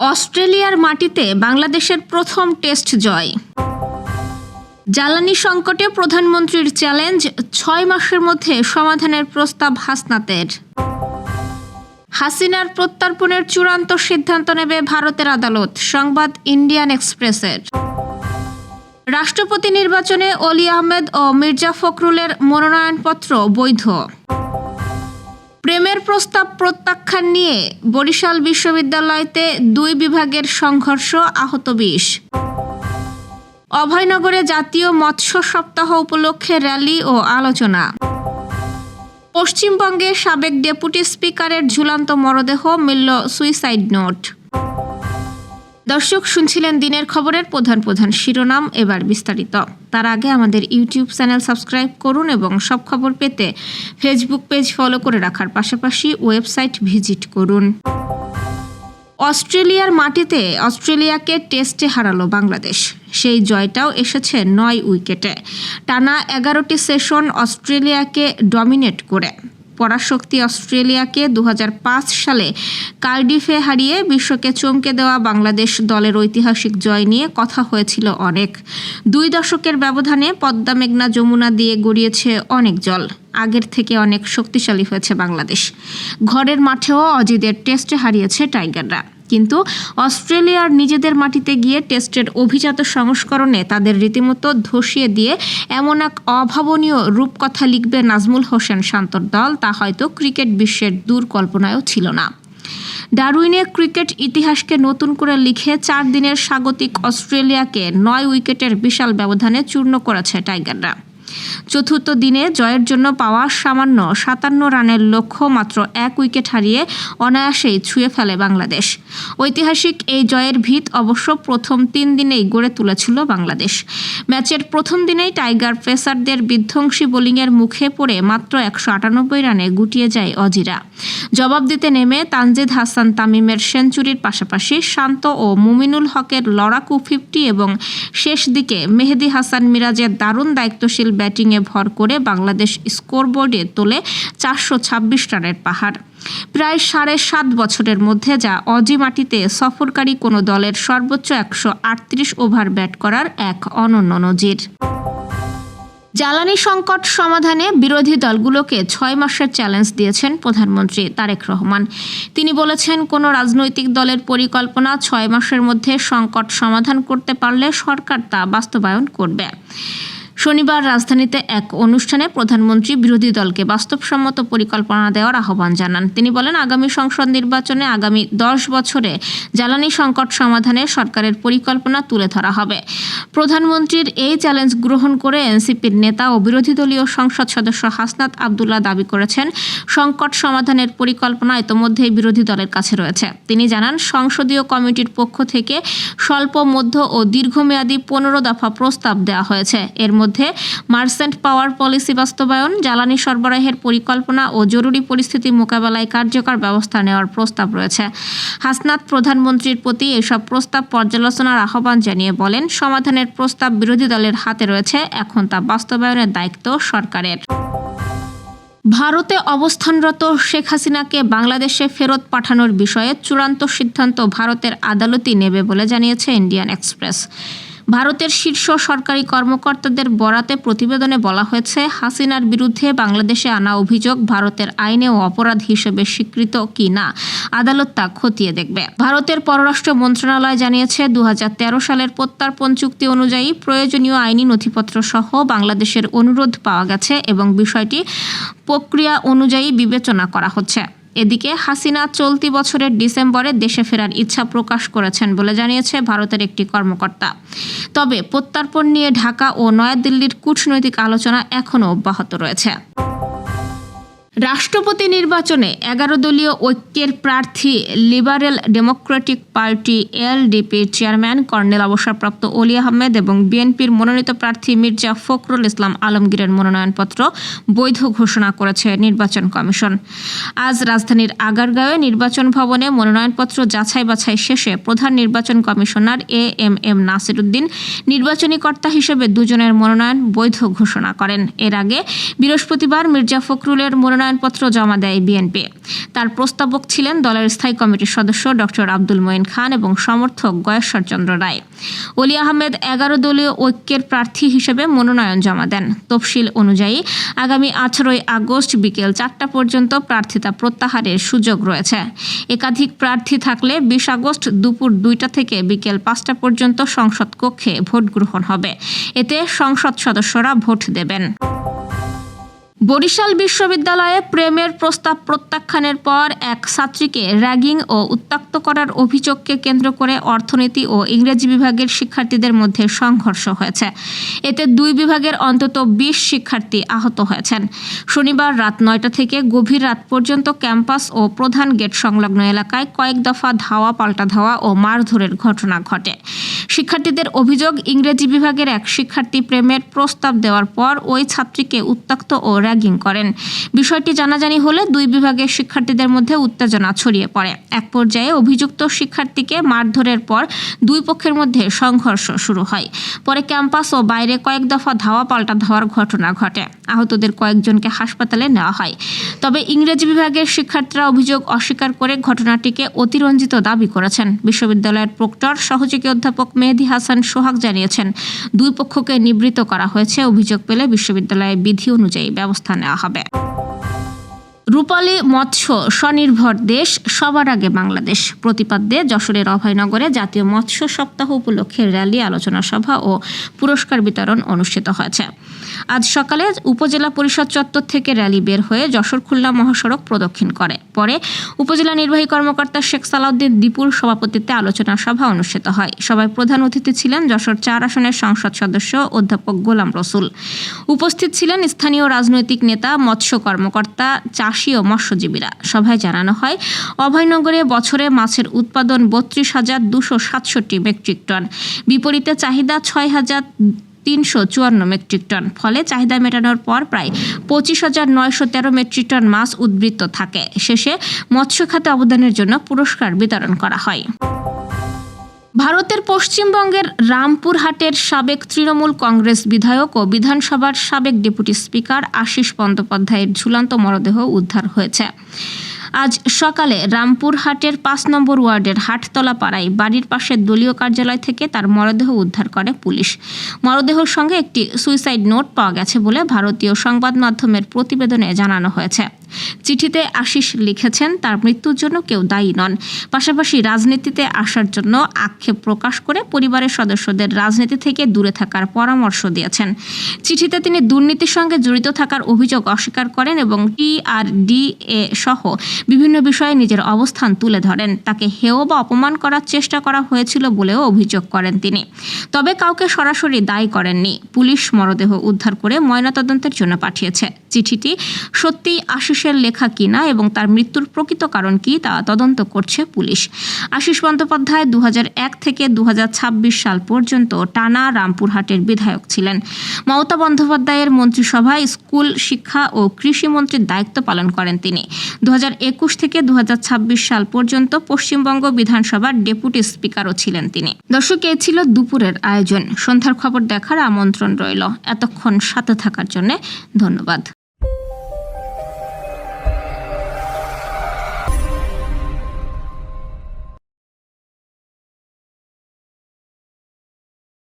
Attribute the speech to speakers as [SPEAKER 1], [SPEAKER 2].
[SPEAKER 1] অস্ট্রেলিয়ার মাটিতে বাংলাদেশের প্রথম টেস্ট জয়। জ্বালানি সংকটে প্রধানমন্ত্রীর চ্যালেঞ্জ, ৬ মাসের মধ্যে সমাধানের প্রস্তাব হাসনাতের। হাসিনার প্রত্যর্পণের চূড়ান্ত সিদ্ধান্ত নেবে ভারতের আদালত, সংবাদ ইন্ডিয়ান এক্সপ্রেসের। রাষ্ট্রপতি নির্বাচনে অলি আহমেদ ও মির্জা ফখরুলের মনোনয়নপত্র বৈধ। প্রেমের প্রস্তাব প্রত্যাখ্যান নিয়ে বরিশাল বিশ্ববিদ্যালয়তে ২ বিভাগের সংঘর্ষ, আহত ২০। অভয়নগরে জাতীয় মৎস্য সপ্তাহ উপলক্ষে র্যালি ও আলোচনা। পশ্চিমবঙ্গে সাবেক ডেপুটি স্পিকারের ঝুলন্ত মরদেহ, মিলল সুইসাইড নোট। দর্শক, শুনছিলেন দিনের খবরের প্রধান শিরোনাম, এবার বিস্তারিত। তার আগে আমাদের ইউটিউব চ্যানেল সাবস্ক্রাইব করুন এবং সব খবর পেতে ফেসবুক পেজ ফলো করে রাখার পাশাপাশি ওয়েবসাইট ভিজিট করুন। অস্ট্রেলিয়ার মাটিতে অস্ট্রেলিয়াকে টেস্টে হারালো বাংলাদেশ। সেই জয়টাও এসেছে ৯ উইকেটে। টানা ১১টি সেশন অস্ট্রেলিয়াকে ডমিনেট করে পরাশক্তি অস্ট্রেলিয়াকে ২০০৫ সালে কার্ডিফে হারিয়ে বিশ্বকে চমকে দেওয়া বাংলাদেশ দলের ঐতিহাসিক জয় নিয়ে কথা হয়েছিল অনেক। ২ দশকের ব্যবধানে পদ্মা, মেঘনা, যমুনা দিয়ে গড়িয়েছে অনেক জল। আগের থেকে অনেক শক্তিশালী হয়েছে বাংলাদেশ। ঘরের মাঠেও অজিদের টেস্টে হারিয়েছে টাইগাররা। কিন্তু অস্ট্রেলিয়ার নিজেদের মাটিতে গিয়ে টেস্টের অভিজাত সংস্করণে তাদের রীতিমতো ধসিয়ে দিয়ে এমন এক অভাবনীয় রূপকথা লিখবে নাজমুল হোসেন শান্তর দল, তা হয়তো ক্রিকেট বিশ্বের দূর কল্পনায়ও ছিল না। ডারউইনে ক্রিকেট ইতিহাসকে নতুন করে লিখে ৪ দিনের স্বাগতিক অস্ট্রেলিয়াকে ৯ উইকেটের বিশাল ব্যবধানে চূর্ণ করেছে টাইগাররা। চতুর্থ দিনে জয়ের জন্য পাওয়া সামান্য ৫৭ রানের লক্ষ্য মাত্র ১ উইকেট হারিয়ে অনায়াসেই ছুঁয়ে ফেলে বাংলাদেশ। ঐতিহাসিক এই জয়ের ভিত অবশ্য প্রথম ৩ দিনেই গড়ে তুলেছিল বাংলাদেশ। ম্যাচের প্রথম দিনেই টাইগার পেসারদের বিধ্বংসী বোলিংয়ের মুখে পড়ে মাত্র ১৯৮ রানে গুটিয়ে যায় অজিরা। জবাব দিতে নেমে তানজিদ হাসান তামিমের সেঞ্চুরির পাশাপাশি শান্ত ও মুমিনুল হকের লড়াকু ৫০ এবং শেষ দিকে মেহেদী হাসান মিরাজের দারুণ দায়িত্বশীল ব্যাটিংয়ে ভর করে বাংলাদেশ স্কোরবোর্ডে তোলে ৪২৬ রানের পাহাড়। প্রায় ৭.৫ বছরের মধ্যে যা অজি মাটিতে সফরকারী কোনো দলের সর্বোচ্চ ১৩৮ ওভার ব্যাট করার এক অনন্য নজির। জ্বালানি সংকট সমাধানে বিরোধী দলগুলোকে ৬ মাসের চ্যালেঞ্জ দিয়েছেন প্রধানমন্ত্রী তারেক রহমান। তিনি বলেছেন, কোনো রাজনৈতিক দলের পরিকল্পনা ৬ মাসের মধ্যে সংকট সমাধান করতে পারলে সরকার তা বাস্তবায়ন করবে। শনিবার রাজধানীতে এক অনুষ্ঠানে প্রধানমন্ত্রী বিরোধী দলকে বাস্তবসম্মত পরিকল্পনা দেওয়ার আহ্বান জানান। তিনি বলেন, আগামী সংসদ নির্বাচনে আগামী ১০ বছরে জ্বালানি সংকট সমাধানে সরকারের পরিকল্পনা তুলে ধরা হবে। প্রধানমন্ত্রীর এই চ্যালেঞ্জ গ্রহণ করে এনসিপির নেতা ও বিরোধী দলীয় সংসদ সদস্য হাসনাত আবদুল্লাহ দাবি করেছেন, সংকট সমাধানের পরিকল্পনা ইতোমধ্যেই বিরোধী দলের কাছে রয়েছে। তিনি জানান, সংসদীয় কমিটির পক্ষ থেকে স্বল্প, মধ্য ও দীর্ঘমেয়াদী ১৫ দফা প্রস্তাব দেওয়া হয়েছে। এর মধ্যে মার্চেন্ট পাওয়ার পলিসি বাস্তবায়ন, জ্বালানি সরবরাহের পরিকল্পনা ও জরুরি পরিস্থিতি মোকাবেলায় কার্যকর ব্যবস্থা নেওয়ার প্রস্তাব রয়েছে। হাসনাত প্রধানমন্ত্রীর প্রতি এসব প্রস্তাব পর্যালোচনার আহ্বান জানিয়ে বলেন, সমাধানের প্রস্তাব বিরোধী দলের হাতে রয়েছে, এখন তা বাস্তবায়নের দায়িত্ব সরকারের। ভারতে অবস্থানরত শেখ হাসিনাকে বাংলাদেশে ফেরত পাঠানোর বিষয়ে চূড়ান্ত সিদ্ধান্ত ভারতের আদালতই নেবে বলে জানিয়েছে ইন্ডিয়ান এক্সপ্রেস। ভারতের শীর্ষ সরকারি কর্মকর্তাদের বরাতে প্রতিবেদনে বলা হয়েছে, হাসিনার বিরুদ্ধে বাংলাদেশে আনা অভিযোগ ভারতের আইনেও অপরাধ হিসেবে স্বীকৃত কি না আদালত তা খতিয়ে দেখবে। ভারতের পররাষ্ট্র মন্ত্রণালয় জানিয়েছে, ২০১৩ সালের প্রত্যর্পণ চুক্তি অনুযায়ী প্রয়োজনীয় আইনি নথিপত্র সহ বাংলাদেশের অনুরোধ পাওয়া গেছে এবং বিষয়টি প্রক্রিয়া অনুযায়ী বিবেচনা করা হচ্ছে। এদিকে হাসিনা চলতি বছরের ডিসেম্বরে দেশে ফেরার ইচ্ছা প্রকাশ করেছেন বলে জানিয়েছে ভারতের একটি কর্মকর্তা। তবে প্রত্যর্পণ নিয়ে ঢাকা ও নয়াদিল্লির কূটনৈতিক আলোচনা এখনও অব্যাহত রয়েছে। রাষ্ট্রপতি নির্বাচনে ১১ দলীয় ঐক্যের প্রার্থী লিবারেল ডেমোক্রেটিক পার্টি এলডিপির চেয়ারম্যান কর্নেল অবসরপ্রাপ্ত অলি আহমেদ এবং বিএনপির মনোনীত প্রার্থী মির্জা ফখরুল ইসলাম আলমগীরের মনোনয়নপত্র বৈধ ঘোষণা করেছে নির্বাচন কমিশন। আজ রাজধানীর আগারগাঁওয়ে নির্বাচন ভবনে মনোনয়নপত্র যাচাই বাছাই শেষে প্রধান নির্বাচন কমিশনার এএমএম নাসির উদ্দিন নির্বাচনী কর্তা হিসেবে ২ জনের মনোনয়ন বৈধ ঘোষণা করেন। এর আগে বৃহস্পতিবার মির্জা ফখরুলের মনোনয়ন মনোনয়নপত্র জমা দেয় বিএনপি। তার প্রস্তাবক ছিলেন দলের স্থায়ী কমিটির সদস্য ডক্টর আব্দুল মঈন খান এবং সমর্থক গয়েশ্বর চন্দ্র রায়। অলি আহমেদ 11 দলীয় ঐক্যের প্রার্থী হিসেবে মনোনয়ন জমা দেন। তফসিল অনুযায়ী আগামী 18 আগস্ট বিকেল 4টা পর্যন্ত প্রার্থিতা প্রত্যাহারের সুযোগ রয়েছে। একাধিক প্রার্থী থাকলে 20 আগস্ট দুপুর 2টা থেকে বিকেল 5টা পর্যন্ত সংসদ কক্ষে ভোট গ্রহণ হবে। এতে সংসদ সদস্যরা ভোট দেবেন। বরিশাল বিশ্ববিদ্যালয়ে প্রেমের প্রস্তাব প্রত্যাখ্যানের পর এক ছাত্রীকে র্যাগিং ও উত্ত্যক্ত করার অভিযোগকে কেন্দ্র করে অর্থনীতি ও ইংরেজি বিভাগের শিক্ষার্থীদের মধ্যে সংঘর্ষ হয়েছে। এতে 2 বিভাগের অন্তত 20 শিক্ষার্থী আহত হয়েছেন। শনিবার রাত 9টা থেকে গভীর রাত পর্যন্ত ক্যাম্পাস ও প্রধান গেট সংলগ্ন এলাকায় কয়েক দফা ধাওয়া পাল্টা ধাওয়া ও মারধরের ঘটনা ঘটে। শিক্ষার্থীদের অভিযোগ, ইংরেজি বিভাগের এক শিক্ষার্থী প্রেমের প্রস্তাব দেওয়ার পর ওই ছাত্রীকে উত্ত্যক্ত ও র্যাগিং করেন। বিষয়টি জানাজানি হলে 2 বিভাগের শিক্ষার্থীদের মধ্যে উত্তেজনা ছড়িয়ে পড়ে। এক পর্যায়ে অভিযুক্ত শিক্ষার্থীকে মারধরের পর 2 পক্ষের মধ্যে সংঘর্ষ শুরু হয়। পরে ক্যাম্পাস ও বাইরে কয়েক দফা ধাওয়া পাল্টা ধাওয়ার ঘটনা ঘটে। আহতদের কয়েকজনকে হাসপাতালে নেওয়া হয়। তবে ইংরেজি বিভাগের শিক্ষার্থীরা অভিযোগ অস্বীকার করে ঘটনাটিকে অতিরঞ্জিত দাবি করেছেন। বিশ্ববিদ্যালয়ের প্রক্টর সহযোগী অধ্যাপক মেহেদী হাসান সোহাগ জানিয়েছেন, 2 পক্ষকে নিবৃত্ত করা হয়েছে। অভিযোগ পেলে বিশ্ববিদ্যালয়ের বিধি অনুযায়ী ব্যবস্থা নেওয়া হবে। রূপালী মৎস্য স্বনির্ভর দেশ, সবার আগে বাংলাদেশ প্রতিপাদ্যে যশোরের অভয়নগরে জাতীয় মৎস্য সপ্তাহ উপলক্ষে র্যালি, আলোচনা সভা ও পুরস্কার বিতরণ অনুষ্ঠিত হয়েছে। আজ সকালে উপজেলা পরিষদ চত্বর থেকে র্যালি বের হয়ে যশোর খুলনা মহাসড়ক প্রদক্ষিণ করে। পরে উপজেলা নির্বাহী কর্মকর্তা শেখ সালাউদ্দিন দীপুর সভাপতিত্বে আলোচনা সভা অনুষ্ঠিত হয়। সভায় প্রধান অতিথি ছিলেন যশোর 4 আসনের সংসদ সদস্য অধ্যাপক গোলাম রসুল। উপস্থিত ছিলেন স্থানীয় রাজনৈতিক নেতা, মৎস্য কর্মকর্তা, চাষি ও মৎস্যজীবীরা। সভায় জানানো হয়, অভয়নগরে বছরে মাছের উৎপাদন 32,267 মেট্রিক টন, বিপরীতে চাহিদা 6,354 মেট্রিক টন। ফলে চাহিদা মেটানোর পর প্রায় 25,913 মেট্রিক টন মাছ উদ্বৃত্ত থাকে। শেষে মৎস্য খাতে অবদানের জন্য পুরস্কার বিতরণ করা হয়। ভারতের পশ্চিমবঙ্গের রামপুরহাটের সাবেক তৃণমূল কংগ্রেস বিধায়ক ও বিধানসভার সাবেক ডেপুটি স্পিকার আশিস বন্দ্যোপাধ্যায়ের ঝুলন্ত মরদেহ উদ্ধার হয়েছে। আজ সকালে রামপুরহাটের 5 নম্বর ওয়ার্ডের হাটতলা পাড়ায় বাড়ির পাশের দলীয় কার্যালয় থেকে তার মরদেহ উদ্ধার করে পুলিশ। মরদেহের সঙ্গে একটি সুইসাইড নোট পাওয়া গেছে বলে ভারতীয় সংবাদ মাধ্যমের প্রতিবেদনে জানানো হয়েছে। চিঠিতে আশিস লিখেছেন, তার মৃত্যুর জন্য কেউ দায়ী নন। পাশাপাশি রাজনীতিতে আসার জন্য আক্ষেপ প্রকাশ করে পরিবারের সদস্যদের রাজনীতি থেকে দূরে থাকার পরামর্শ দিয়েছেন। চিঠিতে তিনি দুর্নীতির সঙ্গে জড়িত থাকার অভিযোগ অস্বীকার করেন এবং TRDA সহ বিভিন্ন বিষয়ে নিজের অবস্থান তুলে ধরেন। তাকে হেয় বা অপমান করার চেষ্টা করা হয়েছিল বলেও অভিযোগ করেন তিনি। তবে কাউকে সরাসরি দায়ী করেননি। পুলিশ মরদেহ উদ্ধার করে ময়নাতদন্তের জন্য পাঠিয়েছে। চিঠিটি সত্যিই আশিসের লেখা কিনা এবং তার মৃত্যুর প্রকৃত কারণ কি তা তদন্ত করছে পুলিশ। আশিস বন্দ্যোপাধ্যায় 2001 থেকে 2026 সাল পর্যন্ত টানা রামপুরহাটের বিধায়ক ছিলেন। মমতা বন্দ্যোপাধ্যায়ের মন্ত্রিসভায় স্কুল শিক্ষা ও কৃষি মন্ত্রীর দায়িত্ব পালন করেন তিনি। 2021 থেকে 2026 সাল পর্যন্ত পশ্চিমবঙ্গ বিধানসভার ডেপুটি স্পিকারও ছিলেন তিনি। দর্শক, এই ছিল দুপুরের আয়োজন। সন্ধ্যার খবর দেখার আমন্ত্রণ রইল। এতক্ষণ সাথে থাকার জন্য ধন্যবাদ।